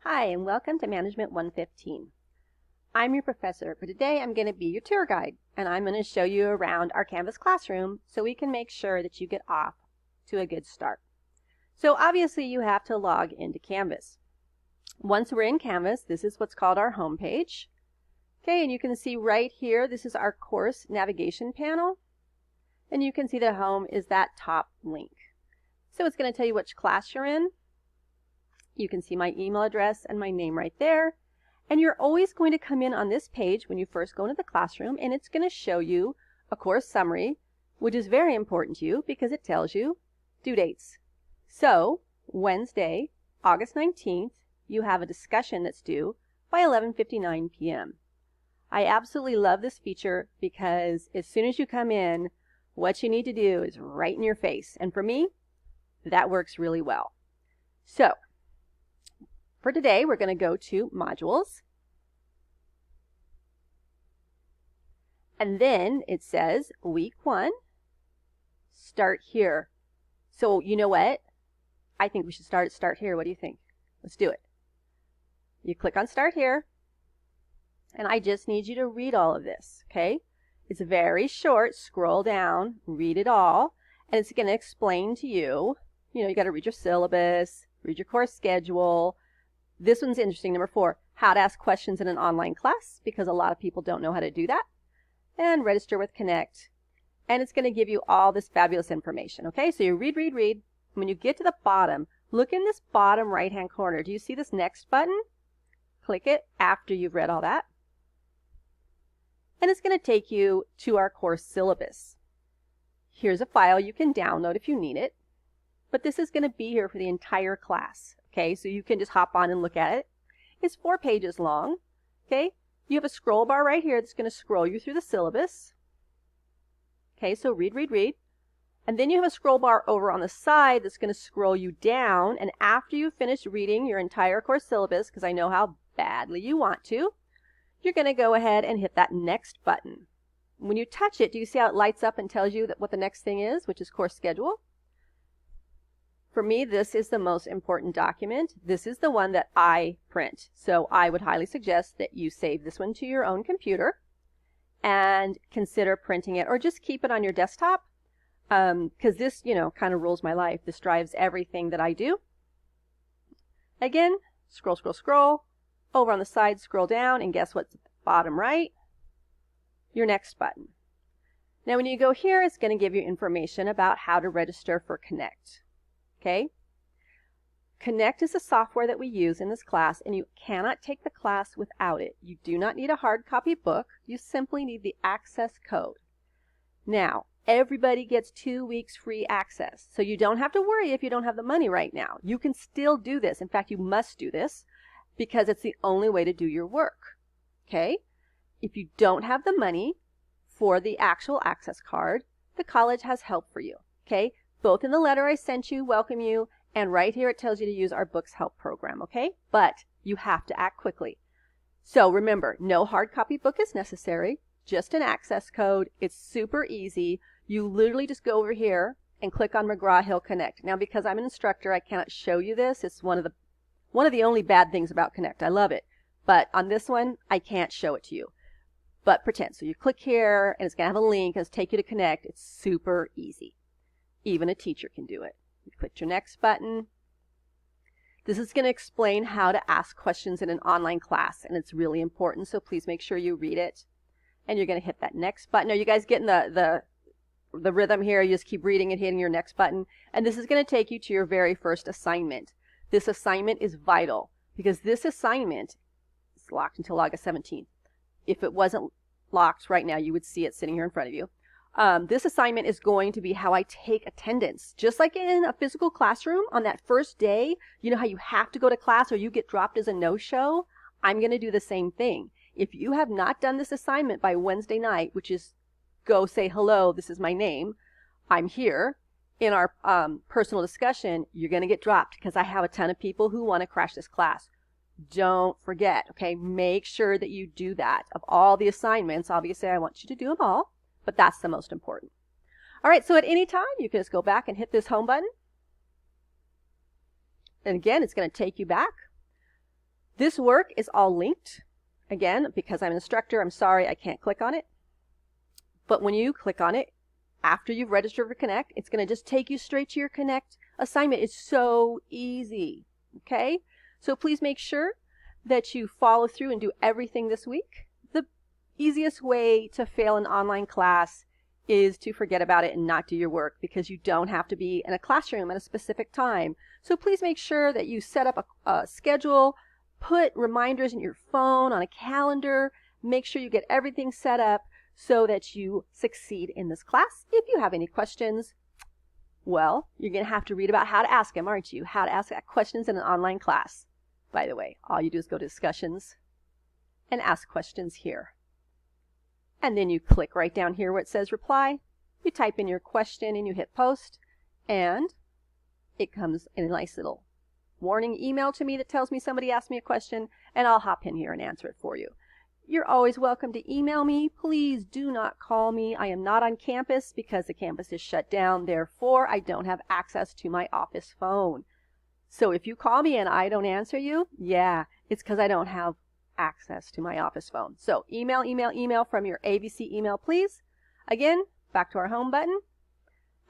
Hi, and welcome to Management 115. I'm your professor, but today I'm going to be your tour guide, and I'm going to show you around our Canvas classroom so we can make sure that you get off to a good start. So obviously you have to log into Canvas. Once we're in Canvas, this is what's called our home page. Okay, and you can see right here, this is our course navigation panel, and you can see the home is that top link. So it's going to tell you which class you're in. You can see my email address and my name right there. And you're always going to come in on this page when you first go into the classroom, and it's going to show you a course summary, which is very important to you because it tells you due dates. So Wednesday, August 19th, you have a discussion that's due by 11:59 p.m. I absolutely love this feature because as soon as you come in, what you need to do is right in your face. And for me, that works really well. So for today, we're going to go to Modules. And then it says Week 1, Start Here. So you know what? I think we should start here. What do you think? Let's do it. You click on Start Here. And I just need you to read all of this, okay? It's very short. Scroll down, read it all. And it's going to explain to you, you got to read your syllabus, read your course schedule. This one's interesting, number 4, how to ask questions in an online class, because a lot of people don't know how to do that. And register with Connect. And it's going to give you all this fabulous information, okay? So you read, read, read. When you get to the bottom, look in this bottom right-hand corner. Do you see this Next button? Click it after you've read all that. And it's going to take you to our course syllabus. Here's a file you can download if you need it. But this is going to be here for the entire class. Okay, so you can just hop on and look at it. It's 4 pages long. Okay, you have a scroll bar right here that's going to scroll you through the syllabus. Okay, so read, read, read. And then you have a scroll bar over on the side that's going to scroll you down. And after you finish reading your entire course syllabus, because I know how badly you want to, you're going to go ahead and hit that Next button. When you touch it, do you see how it lights up and tells you that what the next thing is, which is course schedule? For me, this is the most important document. This is the one that I print. So I would highly suggest that you save this one to your own computer and consider printing it, or just keep it on your desktop, because this, kind of rules my life. This drives everything that I do. Again, scroll, scroll, scroll. Over on the side, scroll down, and guess what's at the bottom right? Your Next button. Now when you go here, it's going to give you information about how to register for Connect. Okay? Connect is the software that we use in this class, and you cannot take the class without it. You do not need a hard copy book. You simply need the access code. Now, everybody gets 2 weeks free access, so you don't have to worry if you don't have the money right now. You can still do this. In fact, you must do this because it's the only way to do your work. Okay? If you don't have the money for the actual access card, the college has help for you. Okay? Both in the letter I sent you, welcome you, and right here it tells you to use our Books Help program, okay? But you have to act quickly. So remember, no hard copy book is necessary, just an access code. It's super easy. You literally just go over here and click on McGraw-Hill Connect. Now, because I'm an instructor, I cannot show you this. It's one of the only bad things about Connect. I love it. But on this one, I can't show it to you. But pretend. So you click here, and it's going to have a link, and it's take you to Connect. It's super easy. Even a teacher can do it. You click your Next button. This is going to explain how to ask questions in an online class, and it's really important, so please make sure you read it. And you're going to hit that Next button. Are you guys getting the rhythm here? You just keep reading and hitting your Next button. And this is going to take you to your very first assignment. This assignment is vital because this assignment is locked until August 17th. If it wasn't locked right now, you would see it sitting here in front of you. This assignment is going to be how I take attendance. Just like in a physical classroom, on that first day, you know how you have to go to class or you get dropped as a no-show? I'm going to do the same thing. If you have not done this assignment by Wednesday night, which is go say hello, this is my name, I'm here, in our personal discussion, you're going to get dropped because I have a ton of people who want to crash this class. Don't forget, okay? Make sure that you do that. Of all the assignments, obviously I want you to do them all. But that's the most important. All right, so at any time, you can just go back and hit this home button. And again, it's going to take you back. This work is all linked. Again, because I'm an instructor, I'm sorry I can't click on it. But when you click on it, after you've registered for Connect, it's going to just take you straight to your Connect assignment. It's so easy, okay? So please make sure that you follow through and do everything this week. The easiest way to fail an online class is to forget about it and not do your work, because you don't have to be in a classroom at a specific time. So please make sure that you set up a schedule, put reminders in your phone, on a calendar, make sure you get everything set up so that you succeed in this class. If you have any questions, well, you're going to have to read about how to ask them, aren't you? How to ask questions in an online class. By the way, all you do is go to discussions and ask questions here. And then you click right down here where it says reply. You type in your question and you hit post, and it comes in a nice little warning email to me that tells me somebody asked me a question, and I'll hop in here and answer it for you. You're always welcome to email me. Please do not call me. I am not on campus because the campus is shut down. Therefore, I don't have access to my office phone. So if you call me and I don't answer you, yeah, it's because I don't have access to my office phone. So email from your AVC email, please. Again, back to our home button.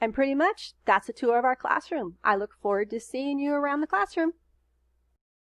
And pretty much that's a tour of our classroom. I look forward to seeing you around the classroom.